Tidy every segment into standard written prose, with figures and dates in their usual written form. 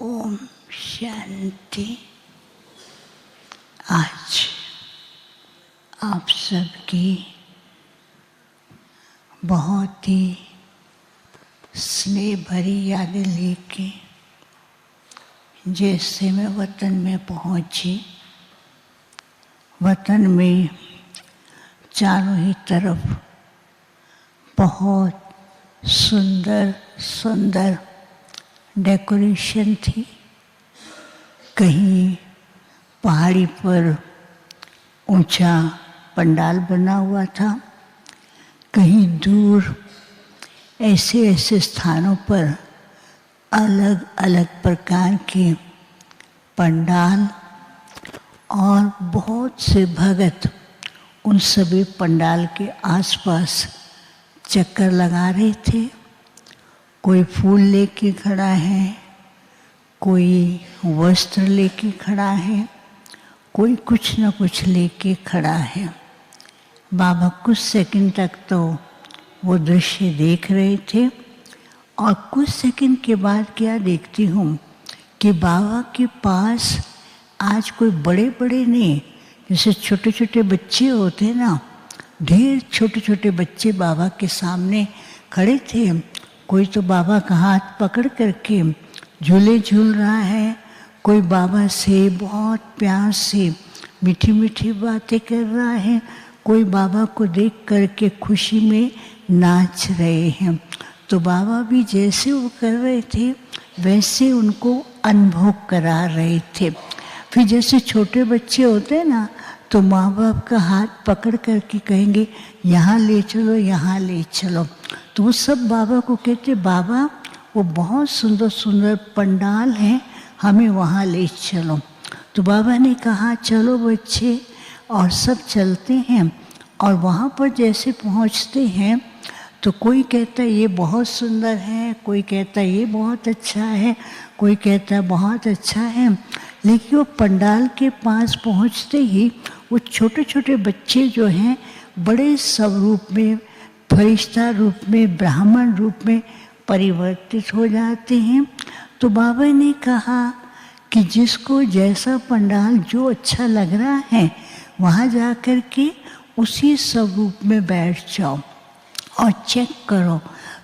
ओम शांति। आज आप सबकी बहुत ही स्नेह भरी यादें लेके जैसे मैं वतन में पहुंची, वतन में चारों ही तरफ बहुत सुंदर सुंदर डेकोरेशन थी। कहीं पहाड़ी पर ऊंचा पंडाल बना हुआ था, कहीं दूर ऐसे ऐसे स्थानों पर अलग अलग प्रकार के पंडाल और बहुत से भगत उन सभी पंडाल के आसपास चक्कर लगा रहे थे। कोई फूल लेके खड़ा है, कोई वस्त्र लेके खड़ा है, कोई कुछ न कुछ लेके खड़ा है। बाबा कुछ सेकंड तक तो वो दृश्य देख रहे थे और कुछ सेकंड के बाद क्या देखती हूँ कि बाबा के पास आज कोई बड़े बड़े नहीं, जैसे छोटे छोटे बच्चे होते हैं ना, ढेर छोटे छोटे बच्चे बाबा के सामने खड़े थे। कोई तो बाबा का हाथ पकड़ करके झूले झूल रहा है, कोई बाबा से बहुत प्यार से मीठी मीठी बातें कर रहा है, कोई बाबा को देख करके खुशी में नाच रहे हैं। तो बाबा भी जैसे वो कर रहे थे वैसे उनको अनुभव करा रहे थे। फिर जैसे छोटे बच्चे होते हैं ना, तो माँ बाप का हाथ पकड़ करके कहेंगे यहाँ ले चलो, यहाँ ले चलो। तो वो सब बाबा को कहते, बाबा वो बहुत सुंदर सुंदर पंडाल हैं, हमें वहाँ ले चलो। तो बाबा ने कहा चलो बच्चे, और सब चलते हैं। और वहाँ पर जैसे पहुँचते हैं तो कोई कहता है ये बहुत सुंदर है, कोई कहता है ये बहुत अच्छा है, कोई कहता है बहुत अच्छा है। लेकिन वो पंडाल के पास पहुँचते ही वो छोटे छोटे बच्चे जो हैं बड़े स्वरूप में, फरिश्ता रूप में, ब्राह्मण रूप में परिवर्तित हो जाते हैं। तो बाबा ने कहा कि जिसको जैसा पंडाल जो अच्छा लग रहा है वहाँ जा कर के उसी स्वरूप में बैठ जाओ और चेक करो।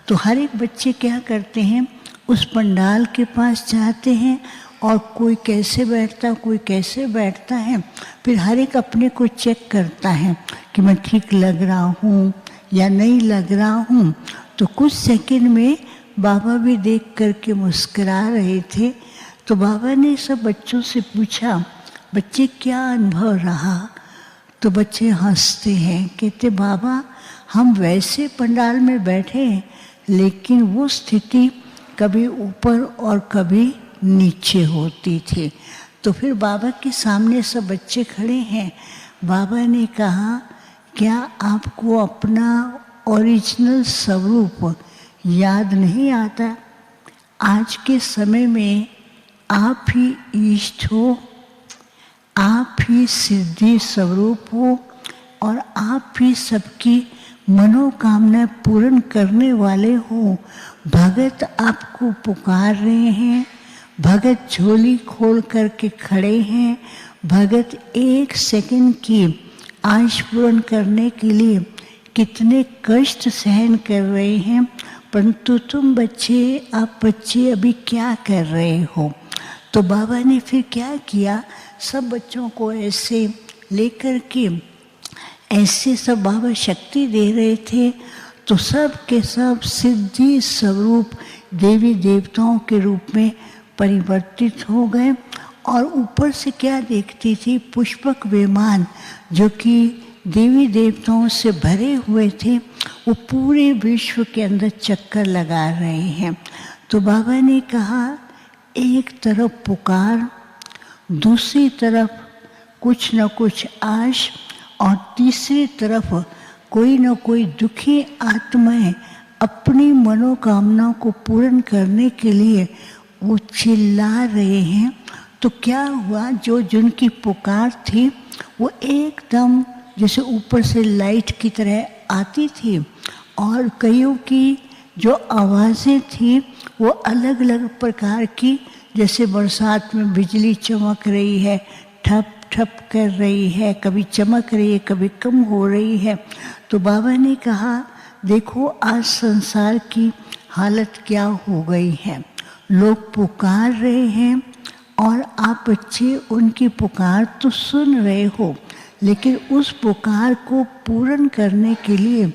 तो हर एक बच्चे क्या करते हैं, उस पंडाल के पास जाते हैं और कोई कैसे बैठता, कोई कैसे बैठता है। फिर हर एक अपने को चेक करता है कि मैं ठीक लग रहा हूँ या नहीं लग रहा हूँ। तो कुछ सेकंड में बाबा भी देख करके मुस्कुरा रहे थे। तो बाबा ने सब बच्चों से पूछा, बच्चे क्या अनुभव रहा? तो बच्चे हंसते हैं, कहते बाबा हम वैसे पंडाल में बैठे हैं लेकिन वो स्थिति कभी ऊपर और कभी नीचे होती थी। तो फिर बाबा के सामने सब बच्चे खड़े हैं। बाबा ने कहा क्या आपको अपना ओरिजिनल स्वरूप याद नहीं आता? आज के समय में आप ही ईष्ट हो, आप ही सिद्धि स्वरूप हो और आप ही सबकी मनोकामना पूर्ण करने वाले हो। भगत आपको पुकार रहे हैं, भगत झोली खोल करके खड़े हैं, भगत एक सेकंड की आश पूर्ण करने के लिए कितने कष्ट सहन कर रहे हैं, परंतु तुम बच्चे, आप बच्चे अभी क्या कर रहे हो? तो बाबा ने फिर क्या किया, सब बच्चों को ऐसे लेकर के ऐसे सब बाबा शक्ति दे रहे थे। तो सब के सब सिद्धि स्वरूप देवी देवताओं के रूप में परिवर्तित हो गए। और ऊपर से क्या देखती थी, पुष्पक विमान जो कि देवी देवताओं से भरे हुए थे, वो पूरे विश्व के अंदर चक्कर लगा रहे हैं। तो बाबा ने कहा एक तरफ पुकार, दूसरी तरफ कुछ न कुछ आश, और तीसरी तरफ कोई न कोई दुखी आत्माएं अपनी मनोकामना को पूर्ण करने के लिए वो चिल्ला रहे हैं। तो क्या हुआ, जो जिनकी पुकार थी वो एकदम जैसे ऊपर से लाइट की तरह आती थी, और कईयों की जो आवाज़ें थी वो अलग अलग प्रकार की जैसे बरसात में बिजली चमक रही है, ठप ठप कर रही है, कभी चमक रही है, कभी कम हो रही है। तो बाबा ने कहा देखो आज संसार की हालत क्या हो गई है, लोग पुकार रहे हैं और आप बच्चे उनकी पुकार तो सुन रहे हो, लेकिन उस पुकार को पूर्ण करने के लिए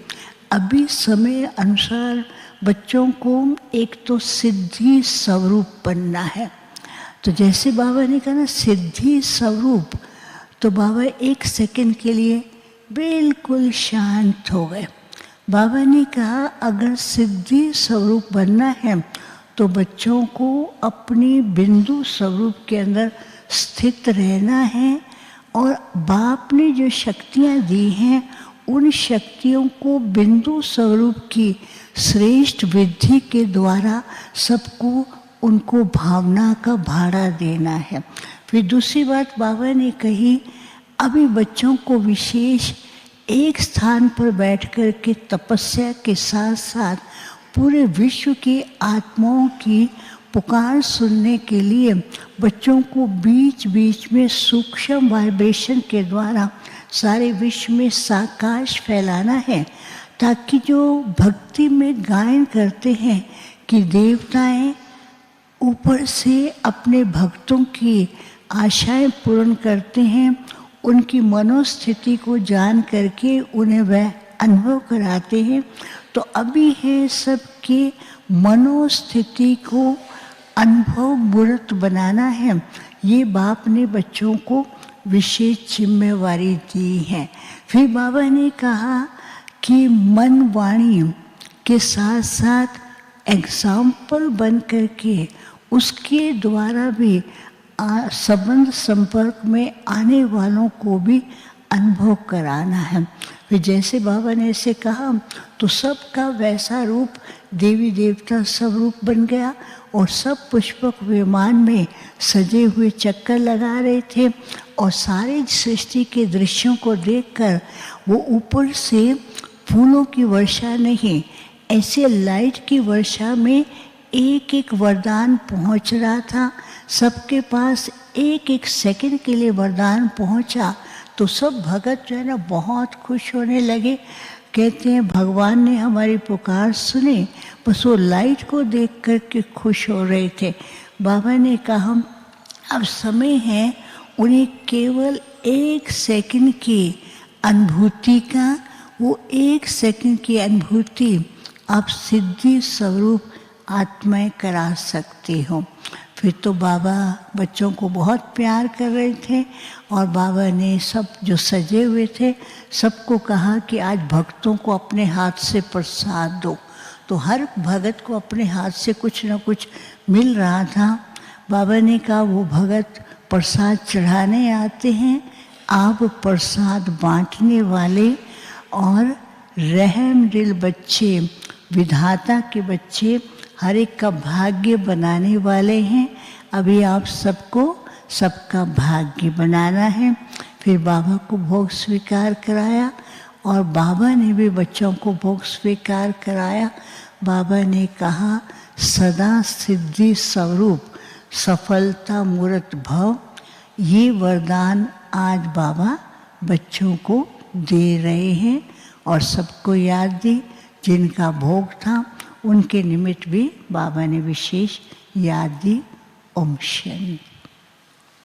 अभी समय अनुसार बच्चों को एक तो सिद्धि स्वरूप बनना है। तो जैसे बाबा ने कहा ना सिद्धि स्वरूप, तो बाबा एक सेकंड के लिए बिल्कुल शांत हो गए। बाबा ने कहा अगर सिद्धि स्वरूप बनना है तो बच्चों को अपनी बिंदु स्वरूप के अंदर स्थित रहना है और बाप ने जो शक्तियाँ दी हैं उन शक्तियों को बिंदु स्वरूप की श्रेष्ठ विधि के द्वारा सबको उनको भावना का भाड़ा देना है। फिर दूसरी बात बाबा ने कही अभी बच्चों को विशेष एक स्थान पर बैठ कर के तपस्या के साथ साथ पूरे विश्व की आत्माओं की पुकार सुनने के लिए बच्चों को बीच बीच में सूक्ष्म वाइब्रेशन के द्वारा सारे विश्व में साकाश फैलाना है, ताकि जो भक्ति में गायन करते हैं कि देवताएं ऊपर से अपने भक्तों की आशाएं पूर्ण करते हैं, उनकी मनोस्थिति को जान करके उन्हें वह अनुभव कराते हैं। तो अभी है सबके मनोस्थिति को अनुभव मूर्त बनाना है। ये बाप ने बच्चों को विशेष जिम्मेवारी दी है। फिर बाबा ने कहा कि मन वाणी के साथ साथ एग्जाम्पल बन करके उसके द्वारा भी संबंध संपर्क में आने वालों को भी अनुभव कराना है। फिर जैसे बाबा ने ऐसे कहा तो सबका वैसा रूप देवी देवता सब रूप बन गया और सब पुष्पक विमान में सजे हुए चक्कर लगा रहे थे और सारे सृष्टि के दृश्यों को देखकर वो ऊपर से फूलों की वर्षा नहीं, ऐसे लाइट की वर्षा में एक एक वरदान पहुंच रहा था। सबके पास एक एक सेकंड के लिए वरदान पहुंचा तो सब भगत जो है ना बहुत खुश होने लगे। कहते हैं भगवान ने हमारी पुकार सुनी, बस वो लाइट को देख कर के खुश हो रहे थे। बाबा ने कहा अब समय है उन्हें केवल एक सेकंड की अनुभूति का, वो एक सेकंड की अनुभूति आप सिद्धि स्वरूप आत्माएं करा सकते हो। फिर तो बाबा बच्चों को बहुत प्यार कर रहे थे और बाबा ने सब जो सजे हुए थे सबको कहा कि आज भक्तों को अपने हाथ से प्रसाद दो। तो हर भगत को अपने हाथ से कुछ न कुछ मिल रहा था। बाबा ने कहा वो भगत प्रसाद चढ़ाने आते हैं, आप प्रसाद बांटने वाले और रहम दिल बच्चे, विधाता के बच्चे, हर एक का भाग्य बनाने वाले हैं। अभी आप सबको सबका भाग्य बनाना है। फिर बाबा को भोग स्वीकार कराया और बाबा ने भी बच्चों को भोग स्वीकार कराया। बाबा ने कहा सदा सिद्धि स्वरूप सफलता मूर्त भव, ये वरदान आज बाबा बच्चों को दे रहे हैं और सबको याद दी जिनका भोग था उनके निमित्त भी बाबा ने विशेष याद दी। ओम शांति।